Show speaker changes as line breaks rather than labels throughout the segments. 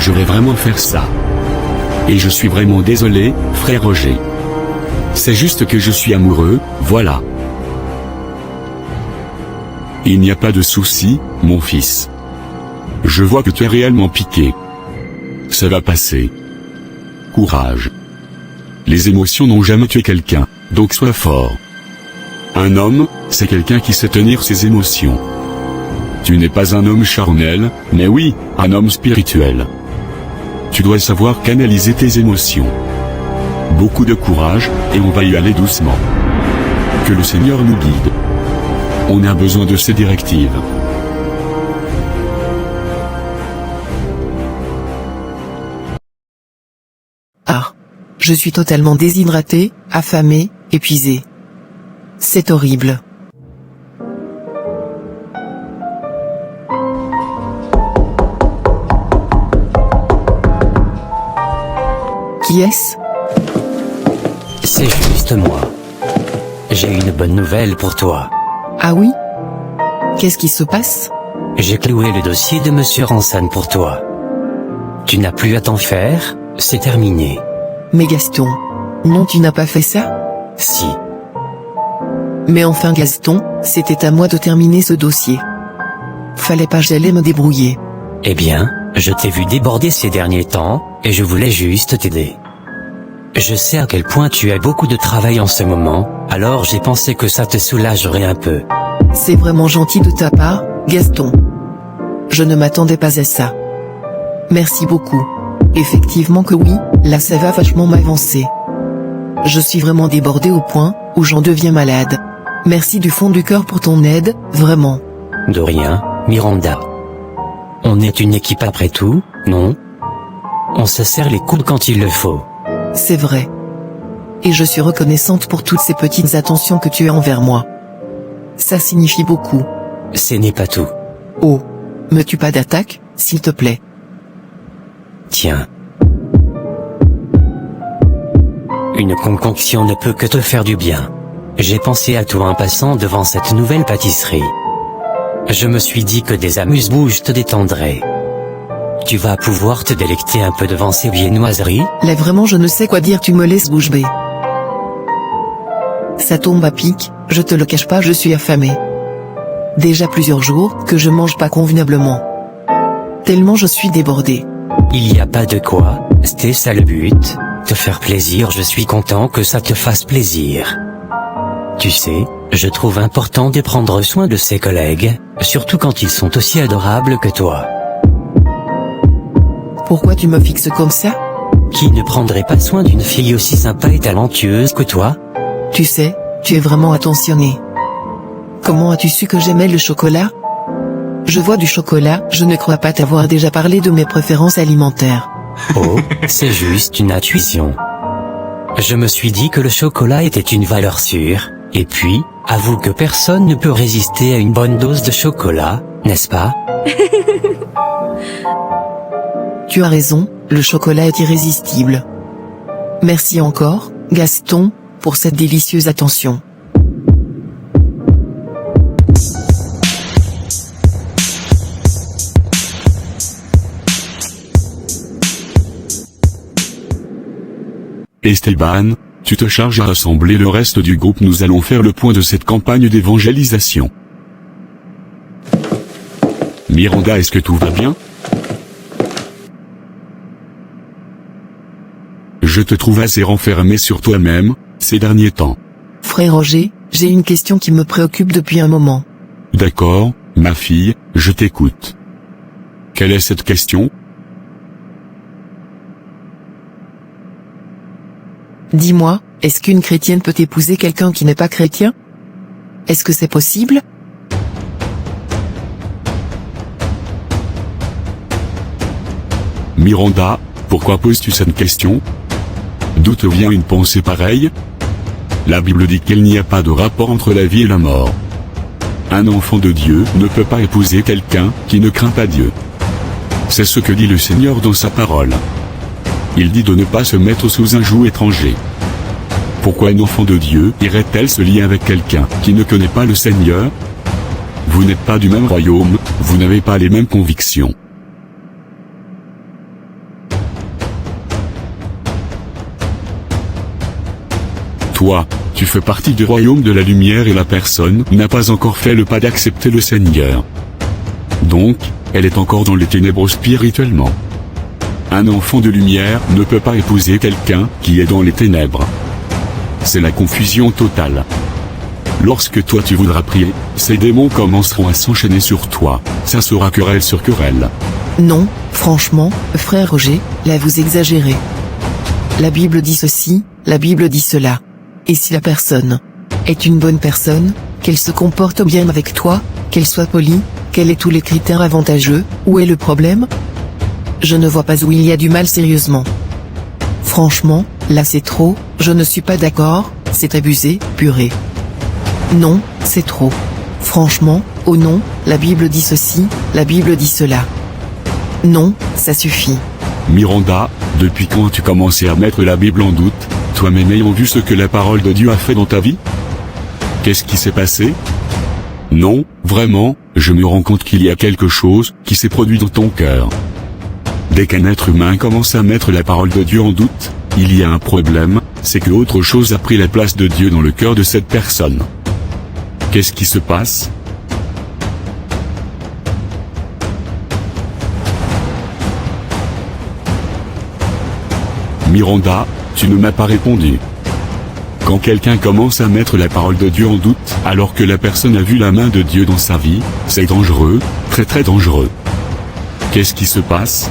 je vais vraiment faire ça. Et je suis vraiment désolé, frère Roger. C'est juste que je suis amoureux, voilà. Il n'y a pas de souci, mon fils. Je vois que tu es réellement piqué. Ça va passer. Courage. Les émotions n'ont jamais tué quelqu'un, donc sois fort. Un homme, c'est quelqu'un qui sait tenir ses émotions. Tu n'es pas un homme charnel, mais oui, un homme spirituel. Tu dois savoir canaliser tes émotions. Beaucoup de courage, et on va y aller doucement. Que le Seigneur nous guide. On a besoin de ses directives.
Ah. Je suis totalement déshydraté, affamé, épuisé. C'est horrible. Qui est-ce?
C'est juste moi. J'ai une bonne nouvelle pour toi.
Ah oui? Qu'est-ce qui se passe?
J'ai cloué le dossier de Monsieur Ransan pour toi. Tu n'as plus à t'en faire, c'est terminé.
Mais Gaston, non, tu n'as pas fait ça?
Si.
Mais enfin Gaston, c'était à moi de terminer ce dossier. Fallait pas, j'allais me débrouiller.
Eh bien, je t'ai vu déborder ces derniers temps, et je voulais juste t'aider. Je sais à quel point tu as beaucoup de travail en ce moment, alors j'ai pensé que ça te soulagerait un peu.
C'est vraiment gentil de ta part, Gaston. Je ne m'attendais pas à ça. Merci beaucoup. Effectivement que oui, là ça va vachement m'avancer. Je suis vraiment débordé au point où j'en deviens malade. Merci du fond du cœur pour ton aide, vraiment.
De rien, Miranda. On est une équipe après tout, non? On se serre les coudes quand il le faut.
C'est vrai. Et je suis reconnaissante pour toutes ces petites attentions que tu as envers moi. Ça signifie beaucoup.
Ce n'est pas tout.
Oh. Me tue pas d'attaque, s'il te plaît.
Tiens. Une concoction ne peut que te faire du bien. J'ai pensé à toi en passant devant cette nouvelle pâtisserie. Je me suis dit que des amuse-bouches te détendraient. Tu vas pouvoir te délecter un peu devant ces viennoiseries.
Là vraiment je ne sais quoi dire, tu me laisses bouche bée. Ça tombe à pic, je te le cache pas, je suis affamé. Déjà plusieurs jours que je mange pas convenablement. Tellement je suis débordé.
Il y a pas de quoi, c'était ça le but, te faire plaisir, je suis content que ça te fasse plaisir. Tu sais, je trouve important de prendre soin de ses collègues, surtout quand ils sont aussi adorables que toi.
Pourquoi tu me fixes comme ça?
Qui ne prendrait pas soin d'une fille aussi sympa et talentueuse que toi?
Tu sais, tu es vraiment attentionné. Comment as-tu su que j'aimais le chocolat? Je vois du chocolat, je ne crois pas t'avoir déjà parlé de mes préférences alimentaires.
Oh, c'est juste une intuition. Je me suis dit que le chocolat était une valeur sûre, et puis, avoue que personne ne peut résister à une bonne dose de chocolat, n'est-ce pas?
Tu as raison, le chocolat est irrésistible. Merci encore, Gaston, pour cette délicieuse attention.
Esteban, tu te charges à rassembler le reste du groupe, nous allons faire le point de cette campagne d'évangélisation. Miranda, est-ce que tout va bien? Je te trouve assez renfermé sur toi-même, ces derniers temps.
Frère Roger, j'ai une question qui me préoccupe depuis un moment.
D'accord, ma fille, je t'écoute. Quelle est cette question?
Dis-moi, est-ce qu'une chrétienne peut épouser quelqu'un qui n'est pas chrétien? Est-ce que c'est possible?
Miranda, pourquoi poses-tu cette question? D'où te vient une pensée pareille? La Bible dit qu'il n'y a pas de rapport entre la vie et la mort. Un enfant de Dieu ne peut pas épouser quelqu'un qui ne craint pas Dieu. C'est ce que dit le Seigneur dans sa parole. Il dit de ne pas se mettre sous un joug étranger. Pourquoi un enfant de Dieu irait-elle se lier avec quelqu'un qui ne connaît pas le Seigneur? Vous n'êtes pas du même royaume, vous n'avez pas les mêmes convictions. Toi, tu fais partie du royaume de la lumière et la personne n'a pas encore fait le pas d'accepter le Seigneur. Donc, elle est encore dans les ténèbres spirituellement. Un enfant de lumière ne peut pas épouser quelqu'un qui est dans les ténèbres. C'est la confusion totale. Lorsque toi tu voudras prier, ces démons commenceront à s'enchaîner sur toi, ça sera querelle sur querelle.
Non, franchement, frère Roger, là vous exagérez. La Bible dit ceci, la Bible dit cela. Et si la personne est une bonne personne, qu'elle se comporte bien avec toi, qu'elle soit polie, qu'elle ait tous les critères avantageux, où est le problème? Je ne vois pas où il y a du mal sérieusement. Franchement, là c'est trop, je ne suis pas d'accord, c'est abusé, purée. Non, c'est trop. Franchement, oh non, la Bible dit ceci, la Bible dit cela. Non, ça suffit.
Miranda, depuis quand tu commençais à mettre la Bible en doute, toi-même ayant vu ce que la parole de Dieu a fait dans ta vie? Qu'est-ce qui s'est passé? Non, vraiment, je me rends compte qu'il y a quelque chose qui s'est produit dans ton cœur. Dès qu'un être humain commence à mettre la parole de Dieu en doute, il y a un problème, c'est que autre chose a pris la place de Dieu dans le cœur de cette personne. Qu'est-ce qui se passe? Miranda, tu ne m'as pas répondu. Quand quelqu'un commence à mettre la parole de Dieu en doute, alors que la personne a vu la main de Dieu dans sa vie, c'est dangereux, très très dangereux. Qu'est-ce qui se passe?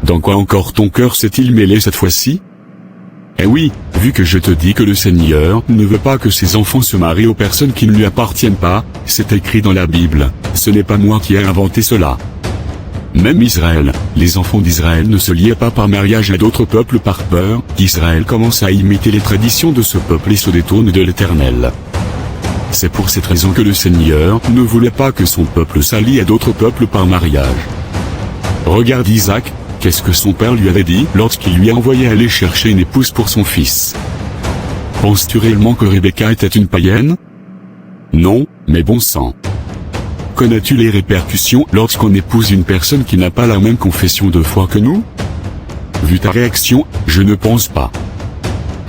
Dans quoi encore ton cœur s'est-il mêlé cette fois-ci? Eh oui, vu que je te dis que le Seigneur ne veut pas que ses enfants se marient aux personnes qui ne lui appartiennent pas, c'est écrit dans la Bible, ce n'est pas moi qui ai inventé cela. Même Israël, les enfants d'Israël ne se liaient pas par mariage à d'autres peuples par peur qu'Israël commence à imiter les traditions de ce peuple et se détourne de l'Éternel. C'est pour cette raison que le Seigneur ne voulait pas que son peuple s'allie à d'autres peuples par mariage. Regarde Isaac, qu'est-ce que son père lui avait dit lorsqu'il lui a envoyé aller chercher une épouse pour son fils? Penses-tu réellement que Rebecca était une païenne? Non, mais bon sang. Connais-tu les répercussions lorsqu'on épouse une personne qui n'a pas la même confession de foi que nous? Vu ta réaction, je ne pense pas.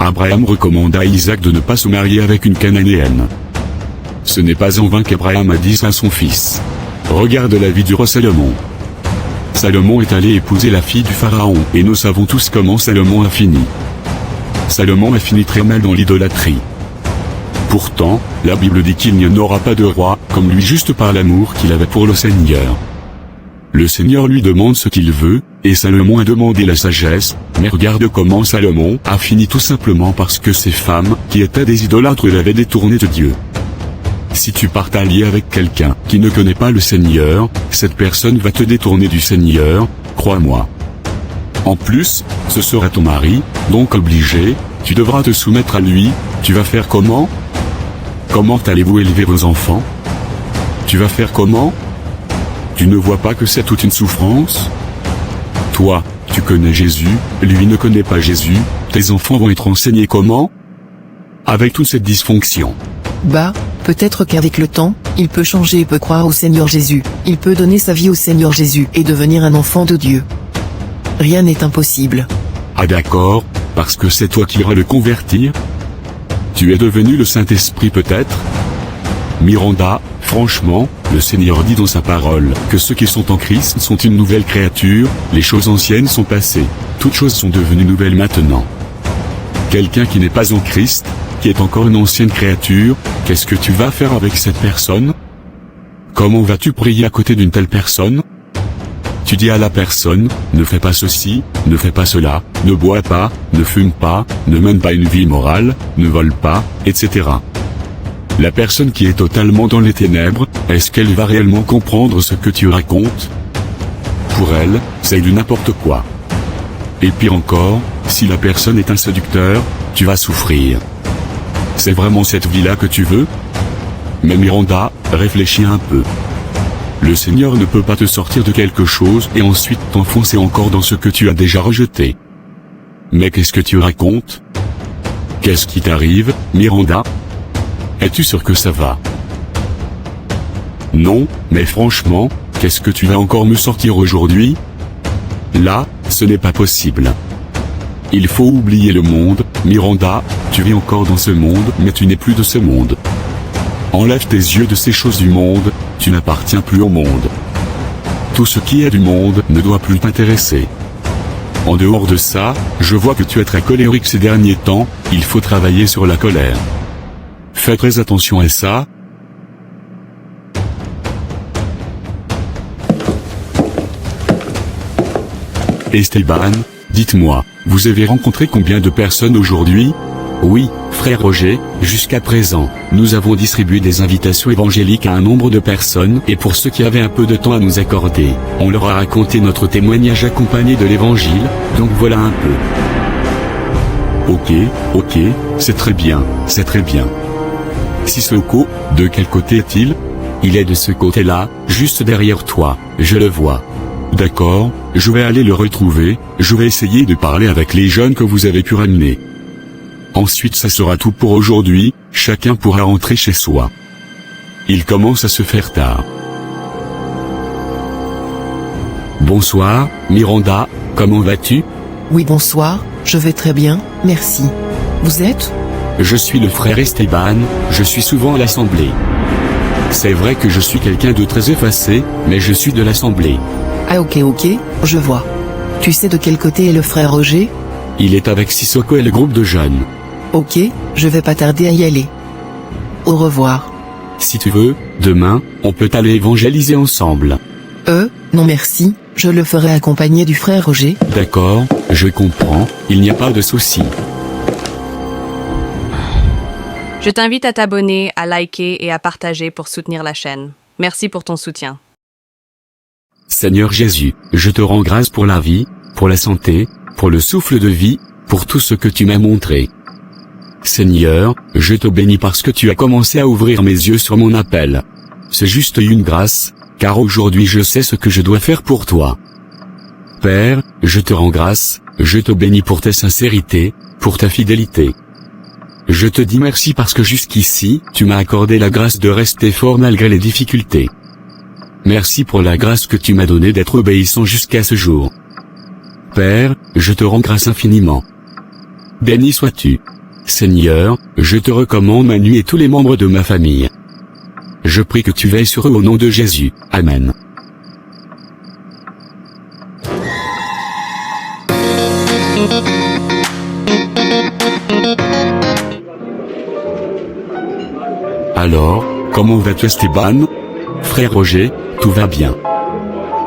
Abraham recommanda à Isaac de ne pas se marier avec une Cananéenne. Ce n'est pas en vain qu'Abraham a dit ça à son fils. Regarde la vie du roi Salomon. Salomon est allé épouser la fille du pharaon, et nous savons tous comment Salomon a fini. Salomon a fini très mal dans l'idolâtrie. Pourtant, la Bible dit qu'il n'y en aura pas de roi comme lui juste par l'amour qu'il avait pour le Seigneur. Le Seigneur lui demande ce qu'il veut, et Salomon a demandé la sagesse, mais regarde comment Salomon a fini tout simplement parce que ces femmes, qui étaient des idolâtres, l'avaient détourné de Dieu. Si tu pars t'allier avec quelqu'un qui ne connaît pas le Seigneur, cette personne va te détourner du Seigneur, crois-moi. En plus, ce sera ton mari, donc obligé, tu devras te soumettre à lui, tu vas faire comment? Comment allez-vous élever vos enfants? Tu vas faire comment? Tu ne vois pas que c'est toute une souffrance? Toi, tu connais Jésus, lui ne connaît pas Jésus, tes enfants vont être enseignés comment? Avec toute cette dysfonction.
Bah, peut-être qu'avec le temps, il peut changer et peut croire au Seigneur Jésus, il peut donner sa vie au Seigneur Jésus et devenir un enfant de Dieu. Rien n'est impossible.
Ah d'accord, parce que c'est toi qui iras le convertir? Tu es devenu le Saint-Esprit peut-être? Miranda, franchement, le Seigneur dit dans sa parole que ceux qui sont en Christ sont une nouvelle créature, les choses anciennes sont passées, toutes choses sont devenues nouvelles maintenant. Quelqu'un qui n'est pas en Christ, qui est encore une ancienne créature, qu'est-ce que tu vas faire avec cette personne? Comment vas-tu prier à côté d'une telle personne? Tu dis à la personne, ne fais pas ceci, ne fais pas cela, ne bois pas, ne fume pas, ne mène pas une vie immorale, ne vole pas, etc. La personne qui est totalement dans les ténèbres, est-ce qu'elle va réellement comprendre ce que tu racontes? Pour elle, c'est du n'importe quoi. Et pire encore, si la personne est un séducteur, tu vas souffrir. C'est vraiment cette vie-là que tu veux? Mais Miranda, réfléchis un peu. Le Seigneur ne peut pas te sortir de quelque chose et ensuite t'enfoncer encore dans ce que tu as déjà rejeté. Mais qu'est-ce que tu racontes? Qu'est-ce qui t'arrive, Miranda? Es-tu sûr que ça va? Non, mais franchement, qu'est-ce que tu vas encore me sortir aujourd'hui? Là, ce n'est pas possible. il faut oublier le monde. Miranda, tu vis encore dans ce monde, mais tu n'es plus de ce monde. Enlève tes yeux de ces choses du monde, tu n'appartiens plus au monde. Tout ce qui est du monde ne doit plus t'intéresser. En dehors de ça, je vois que tu es très colérique ces derniers temps, il faut travailler sur la colère. Fais très attention à ça. Esteban, dites-moi, vous avez rencontré combien de personnes aujourd'hui?
Oui, frère Roger, jusqu'à présent, nous avons distribué des invitations évangéliques à un nombre de personnes et pour ceux qui avaient un peu de temps à nous accorder, on leur a raconté notre témoignage accompagné de l'évangile, donc voilà un peu.
Ok, c'est très bien, c'est très bien. Sissoko, de quel côté est-il?
Il est de ce côté-là, juste derrière toi, je le vois.
D'accord, je vais aller le retrouver, je vais essayer de parler avec les jeunes que vous avez pu ramener. Ensuite ça sera tout pour aujourd'hui, chacun pourra rentrer chez soi. Il commence à se faire tard.
Bonsoir, Miranda, comment vas-tu?
Oui, bonsoir, je vais très bien, merci. Vous êtes?
Je suis le frère Esteban, je suis souvent à l'assemblée. C'est vrai que je suis quelqu'un de très effacé, mais je suis de l'assemblée.
Ah ok, je vois. Tu sais de quel côté est le frère Roger?
Il est avec Sissoko et le groupe de jeunes.
Ok, je vais pas tarder à y aller. Au revoir.
Si tu veux, demain, on peut aller évangéliser ensemble.
Non merci, je le ferai accompagné du frère Roger.
D'accord, je comprends, il n'y a pas de souci.
Je t'invite à t'abonner, à liker et à partager pour soutenir la chaîne. Merci pour ton soutien.
Seigneur Jésus, je te rends grâce pour la vie, pour la santé, pour le souffle de vie, pour tout ce que tu m'as montré. Seigneur, je te bénis parce que tu as commencé à ouvrir mes yeux sur mon appel. C'est juste une grâce, car aujourd'hui je sais ce que je dois faire pour toi. Père, je te rends grâce, je te bénis pour ta sincérité, pour ta fidélité. Je te dis merci parce que jusqu'ici, tu m'as accordé la grâce de rester fort malgré les difficultés. Merci pour la grâce que tu m'as donnée d'être obéissant jusqu'à ce jour. Père, je te rends grâce infiniment. Béni sois-tu. Seigneur, je te recommande ma nuit et tous les membres de ma famille. Je prie que tu veilles sur eux au nom de Jésus. Amen.
Alors, comment vas-tu Esteban?
Frère Roger, tout va bien.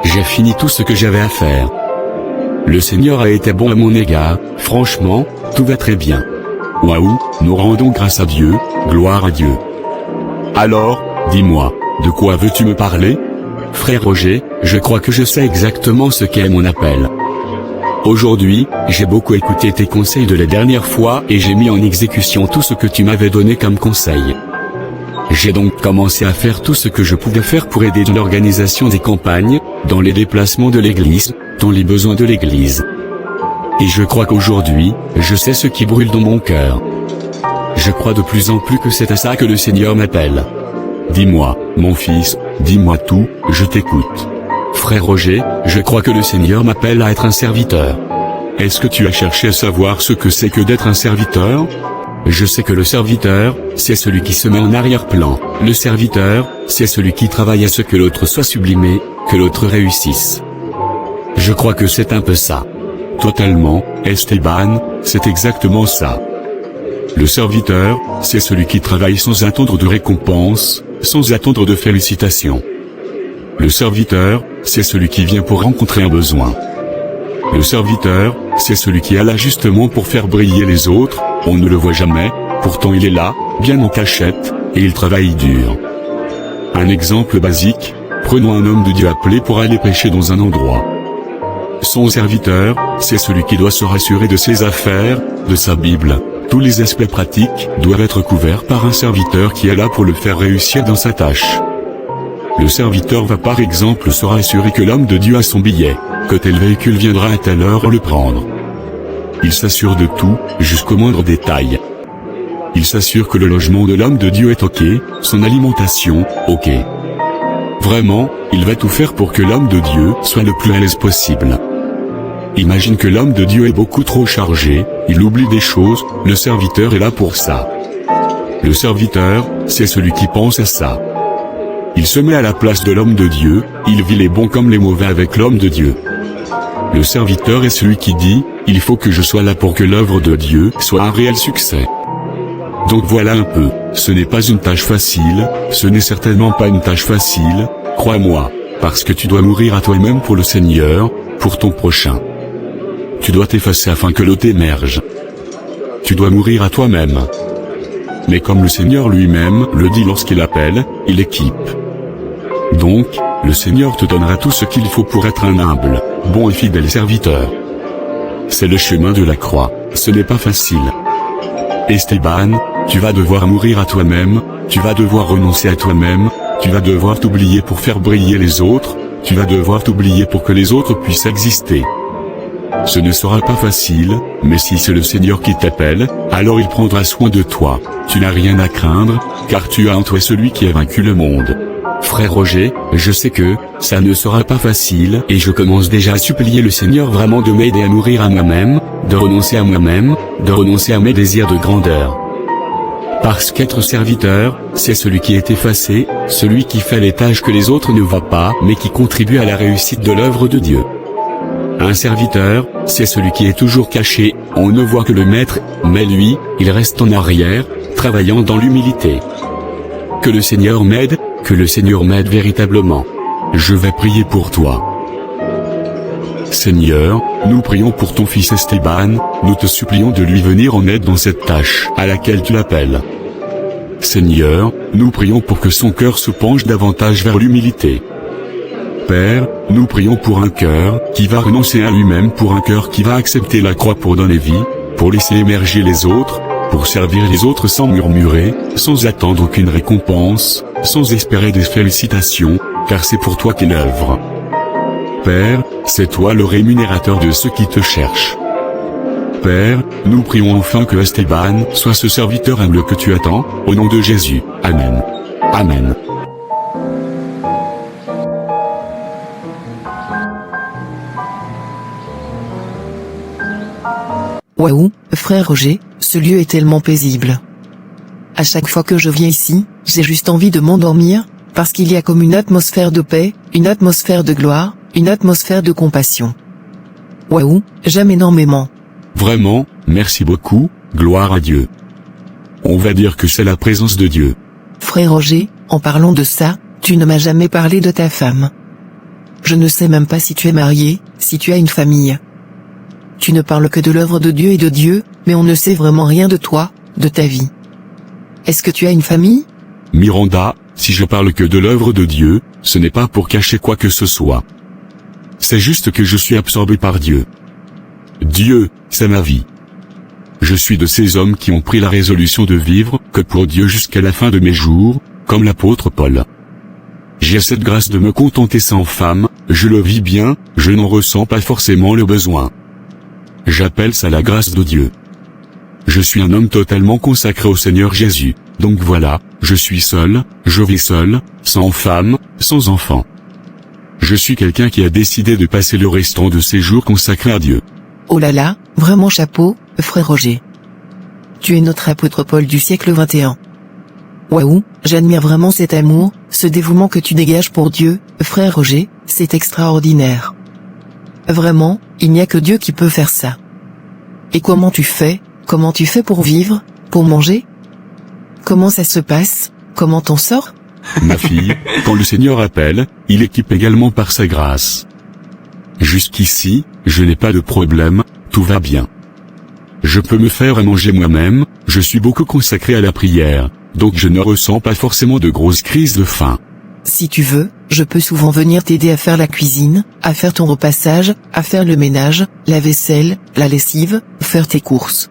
J'ai fini tout ce que j'avais à faire. Le Seigneur a été bon à mon égard, franchement, tout va très bien.
Waouh, nous rendons grâce à Dieu, gloire à Dieu. Alors, dis-moi, de quoi veux-tu me parler?
Frère Roger, je crois que je sais exactement ce qu'est mon appel. Aujourd'hui, j'ai beaucoup écouté tes conseils de la dernière fois et j'ai mis en exécution tout ce que tu m'avais donné comme conseil. J'ai donc commencé à faire tout ce que je pouvais faire pour aider dans l'organisation des campagnes, dans les déplacements de l'église, dans les besoins de l'église. Et je crois qu'aujourd'hui, je sais ce qui brûle dans mon cœur. Je crois de plus en plus que c'est à ça que le Seigneur m'appelle.
Dis-moi, mon fils, dis-moi tout, je t'écoute.
Frère Roger, je crois que le Seigneur m'appelle à être un serviteur.
Est-ce que tu as cherché à savoir ce que c'est que d'être un serviteur?
Je sais que le serviteur, c'est celui qui se met en arrière-plan. Le serviteur, c'est celui qui travaille à ce que l'autre soit sublimé, que l'autre réussisse. Je crois que c'est un peu ça.
Totalement, Esteban, c'est exactement ça. Le serviteur, c'est celui qui travaille sans attendre de récompense, sans attendre de félicitations. Le serviteur, c'est celui qui vient pour rencontrer un besoin. Le serviteur, c'est celui qui est là justement pour faire briller les autres, on ne le voit jamais, pourtant il est là, bien en cachette, et il travaille dur. Un exemple basique, prenons un homme de Dieu appelé pour aller prêcher dans un endroit. Son serviteur, c'est celui qui doit se rassurer de ses affaires, de sa Bible. Tous les aspects pratiques doivent être couverts par un serviteur qui est là pour le faire réussir dans sa tâche. Le serviteur va par exemple se rassurer que l'homme de Dieu a son billet, que tel véhicule viendra à telle heure le prendre. Il s'assure de tout, jusqu'au moindre détail. Il s'assure que le logement de l'homme de Dieu est ok, son alimentation, ok. Vraiment, il va tout faire pour que l'homme de Dieu soit le plus à l'aise possible. Imagine que l'homme de Dieu est beaucoup trop chargé, il oublie des choses, le serviteur est là pour ça. Le serviteur, c'est celui qui pense à ça. Il se met à la place de l'homme de Dieu, il vit les bons comme les mauvais avec l'homme de Dieu. Le serviteur est celui qui dit, il faut que je sois là pour que l'œuvre de Dieu soit un réel succès. Donc voilà un peu, ce n'est pas une tâche facile, ce n'est certainement pas une tâche facile, crois-moi, parce que tu dois mourir à toi-même pour le Seigneur, pour ton prochain. Tu dois t'effacer afin que l'autre émerge. Tu dois mourir à toi-même. Mais comme le Seigneur lui-même le dit lorsqu'il appelle, il équipe. Donc, le Seigneur te donnera tout ce qu'il faut pour être un humble, bon et fidèle serviteur. C'est le chemin de la croix, ce n'est pas facile. Esteban, tu vas devoir mourir à toi-même, tu vas devoir renoncer à toi-même, tu vas devoir t'oublier pour faire briller les autres, tu vas devoir t'oublier pour que les autres puissent exister. Ce ne sera pas facile, mais si c'est le Seigneur qui t'appelle, alors il prendra soin de toi. Tu n'as rien à craindre, car tu as en toi celui qui a vaincu le monde. Frère Roger, je sais que ça ne sera pas facile et je commence déjà à supplier le Seigneur vraiment de m'aider à mourir à moi-même, de renoncer à moi-même, de renoncer à mes désirs de grandeur. Parce qu'être serviteur, c'est celui qui est effacé, celui qui fait les tâches que les autres ne voient pas mais qui contribue à la réussite de l'œuvre de Dieu. Un serviteur, c'est celui qui est toujours caché, on ne voit que le maître, mais lui, il reste en arrière, travaillant dans l'humilité. Que le Seigneur m'aide, que le Seigneur m'aide véritablement. Je vais prier pour toi. Seigneur, nous prions pour ton fils Esteban, nous te supplions de lui venir en aide dans cette tâche à laquelle tu l'appelles. Seigneur, nous prions pour que son cœur se penche davantage vers l'humilité. Père, nous prions pour un cœur qui va renoncer à lui-même, pour un cœur qui va accepter la croix pour donner vie, pour laisser émerger les autres, pour servir les autres sans murmurer, sans attendre aucune récompense, sans espérer des félicitations, car c'est pour toi qu'il œuvre. Père, c'est toi le rémunérateur de ceux qui te cherchent. Père, nous prions enfin que Esteban soit ce serviteur humble que tu attends, au nom de Jésus. Amen. Amen.
Waouh, frère Roger, ce lieu est tellement paisible. À chaque fois que je viens ici, j'ai juste envie de m'endormir, parce qu'il y a comme une atmosphère de paix, une atmosphère de gloire, une atmosphère de compassion. Waouh, j'aime énormément.
Vraiment, merci beaucoup, gloire à Dieu. On va dire que c'est la présence de Dieu.
Frère Roger, en parlant de ça, tu ne m'as jamais parlé de ta femme. Je ne sais même pas si tu es marié, si tu as une famille. Tu ne parles que de l'œuvre de Dieu et de Dieu, mais on ne sait vraiment rien de toi, de ta vie. Est-ce que tu as une famille?
Miranda, si je parle que de l'œuvre de Dieu, ce n'est pas pour cacher quoi que ce soit. C'est juste que je suis absorbé par Dieu. Dieu, c'est ma vie. Je suis de ces hommes qui ont pris la résolution de vivre que pour Dieu jusqu'à la fin de mes jours, comme l'apôtre Paul. J'ai cette grâce de me contenter sans femme, je le vis bien, je n'en ressens pas forcément le besoin. J'appelle ça la grâce de Dieu. Je suis un homme totalement consacré au Seigneur Jésus, donc voilà, je suis seul, je vis seul, sans femme, sans enfant. Je suis quelqu'un qui a décidé de passer le restant de ses jours consacrés à Dieu.
Oh là là, vraiment chapeau, frère Roger. Tu es notre apôtre Paul du siècle 21. Waouh, j'admire vraiment cet amour, ce dévouement que tu dégages pour Dieu, frère Roger, c'est extraordinaire. Vraiment, il n'y a que Dieu qui peut faire ça. Et comment tu fais pour vivre, pour manger? Comment ça se passe? Comment t'en sors?
Ma fille, quand le Seigneur appelle, il équipe également par sa grâce. Jusqu'ici, je n'ai pas de problème, tout va bien. Je peux me faire à manger moi-même, je suis beaucoup consacré à la prière, donc je ne ressens pas forcément de grosses crises de faim.
Si tu veux, je peux souvent venir t'aider à faire la cuisine, à faire ton repassage, à faire le ménage, la vaisselle, la lessive, faire tes courses.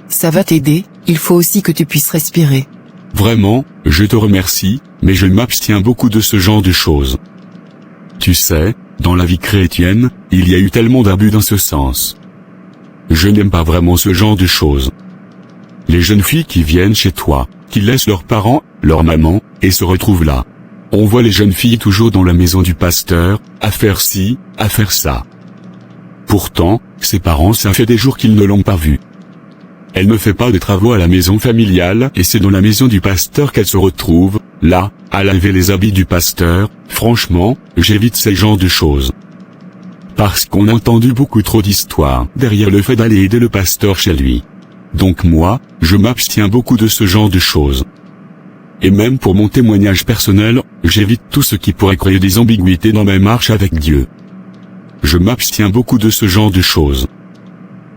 Ça va t'aider, il faut aussi que tu puisses respirer.
Vraiment, je te remercie, mais je m'abstiens beaucoup de ce genre de choses. Tu sais, dans la vie chrétienne, il y a eu tellement d'abus dans ce sens. Je n'aime pas vraiment ce genre de choses. Les jeunes filles qui viennent chez toi, qui laissent leurs parents, leur maman, et se retrouvent là. On voit les jeunes filles toujours dans la maison du pasteur, à faire ci, à faire ça. Pourtant, ses parents, ça fait des jours qu'ils ne l'ont pas vue. Elle ne fait pas de travaux à la maison familiale et c'est dans la maison du pasteur qu'elle se retrouve, là, à laver les habits du pasteur. Franchement, j'évite ces genres de choses. Parce qu'on a entendu beaucoup trop d'histoires derrière le fait d'aller aider le pasteur chez lui. Donc moi, je m'abstiens beaucoup de ce genre de choses. Et même pour mon témoignage personnel, j'évite tout ce qui pourrait créer des ambiguïtés dans ma marche avec Dieu. Je m'abstiens beaucoup de ce genre de choses.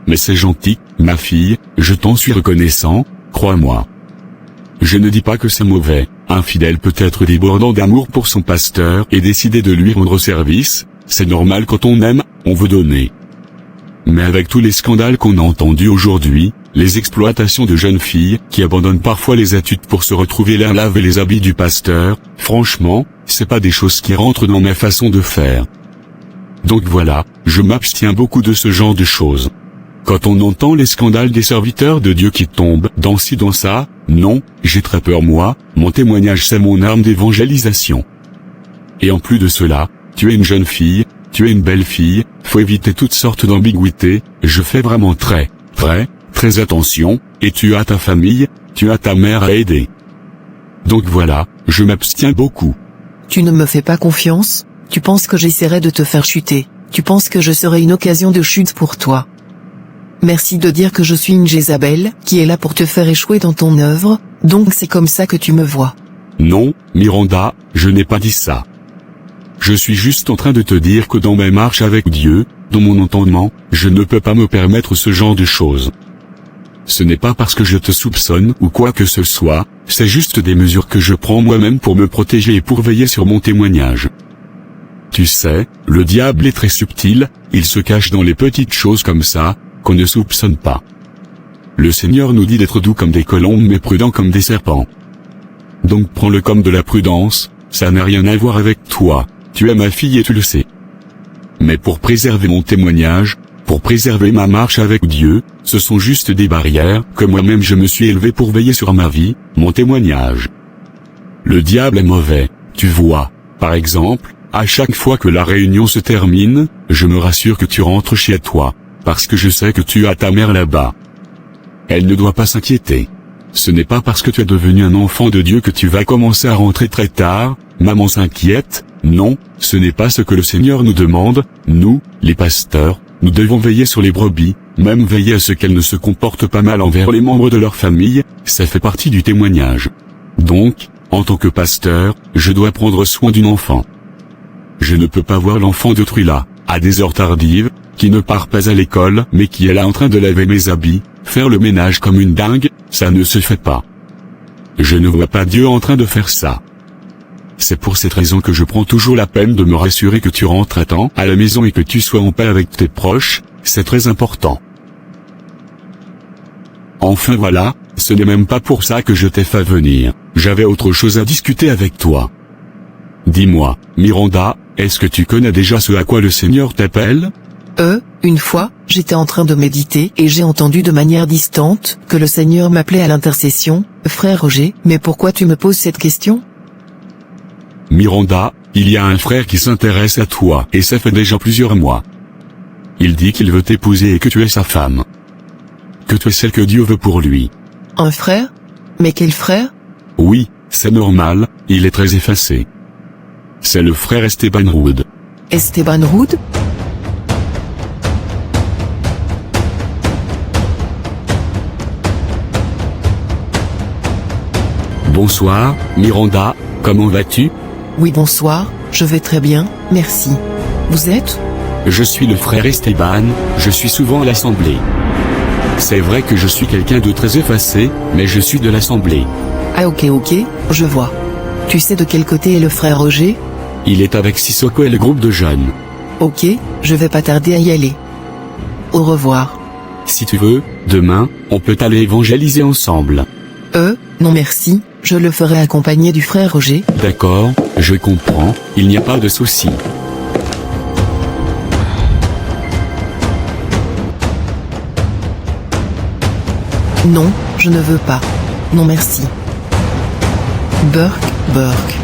Mais c'est gentil, ma fille, je t'en suis reconnaissant, crois-moi. Je ne dis pas que c'est mauvais, un fidèle peut être débordant d'amour pour son pasteur et décider de lui rendre service, c'est normal quand on aime, on veut donner. Mais avec tous les scandales qu'on a entendus aujourd'hui, les exploitations de jeunes filles qui abandonnent parfois les études pour se retrouver là à laver les habits du pasteur, franchement, c'est pas des choses qui rentrent dans ma façon de faire. Donc voilà, je m'abstiens beaucoup de ce genre de choses. Quand on entend les scandales des serviteurs de Dieu qui tombent dans ci dans ça, non, j'ai très peur moi, mon témoignage c'est mon arme d'évangélisation. Et en plus de cela, tu es une jeune fille, tu es une belle fille, faut éviter toutes sortes d'ambiguïtés, je fais vraiment très attention, et tu as ta famille, tu as ta mère à aider. Donc voilà, je m'abstiens beaucoup.
Tu ne me fais pas confiance? Tu penses que j'essaierai de te faire chuter? Tu penses que je serai une occasion de chute pour toi? Merci de dire que je suis une Jézabel, qui est là pour te faire échouer dans ton œuvre, donc c'est comme ça que tu me vois.
Non, Miranda, je n'ai pas dit ça. Je suis juste en train de te dire que dans ma marche avec Dieu, dans mon entendement, je ne peux pas me permettre ce genre de choses. Ce n'est pas parce que je te soupçonne ou quoi que ce soit, c'est juste des mesures que je prends moi-même pour me protéger et pour veiller sur mon témoignage. Tu sais, le diable est très subtil, il se cache dans les petites choses comme ça, qu'on ne soupçonne pas. Le Seigneur nous dit d'être doux comme des colombes mais prudents comme des serpents. Donc prends-le comme de la prudence, ça n'a rien à voir avec toi, tu es ma fille et tu le sais. Mais pour préserver mon témoignage, pour préserver ma marche avec Dieu, ce sont juste des barrières que moi-même je me suis élevé pour veiller sur ma vie, mon témoignage. Le diable est mauvais, tu vois, par exemple, à chaque fois que la réunion se termine, je me rassure que tu rentres chez toi, parce que je sais que tu as ta mère là-bas. Elle ne doit pas s'inquiéter. Ce n'est pas parce que tu es devenu un enfant de Dieu que tu vas commencer à rentrer très tard, maman s'inquiète, non, ce n'est pas ce que le Seigneur nous demande, nous, les pasteurs, nous devons veiller sur les brebis, même veiller à ce qu'elles ne se comportent pas mal envers les membres de leur famille, ça fait partie du témoignage. Donc, en tant que pasteur, je dois prendre soin d'une enfant. Je ne peux pas voir l'enfant d'autrui là, à des heures tardives, qui ne part pas à l'école mais qui est là en train de laver mes habits, faire le ménage comme une dingue, ça ne se fait pas. Je ne vois pas Dieu en train de faire ça. C'est pour cette raison que je prends toujours la peine de me rassurer que tu rentres à temps à la maison et que tu sois en paix avec tes proches, c'est très important. Enfin voilà, ce n'est même pas pour ça que je t'ai fait venir, j'avais autre chose à discuter avec toi. Dis-moi, Miranda, est-ce que tu connais déjà ce à quoi le Seigneur t'appelle ?
Une fois, j'étais en train de méditer et j'ai entendu de manière distante que le Seigneur m'appelait à l'intercession. Frère Roger, mais pourquoi tu me poses cette question ?
Miranda, il y a un frère qui s'intéresse à toi et ça fait déjà plusieurs mois. Il dit qu'il veut t'épouser et que tu es sa femme. Que tu es celle que Dieu veut pour lui.
Un frère ? Mais quel frère ?
Oui, c'est normal, il est très effacé. C'est le frère Esteban Rood.
Esteban Rood ?
Bonsoir, Miranda, comment vas-tu ?
Oui, bonsoir, je vais très bien, merci. Vous êtes ?
Je suis le frère Esteban, je suis souvent à l'assemblée. C'est vrai que je suis quelqu'un de très effacé, mais je suis de l'assemblée.
Ah ok, je vois. Tu sais de quel côté est le frère Roger ?
Il est avec Sissoko et le groupe de jeunes.
Ok, je vais pas tarder à y aller. Au revoir.
Si tu veux, demain, on peut aller évangéliser ensemble.
Non merci, je le ferai accompagné du frère Roger.
D'accord, je comprends, il n'y a pas de souci.
Non, je ne veux pas. Non merci. Burke.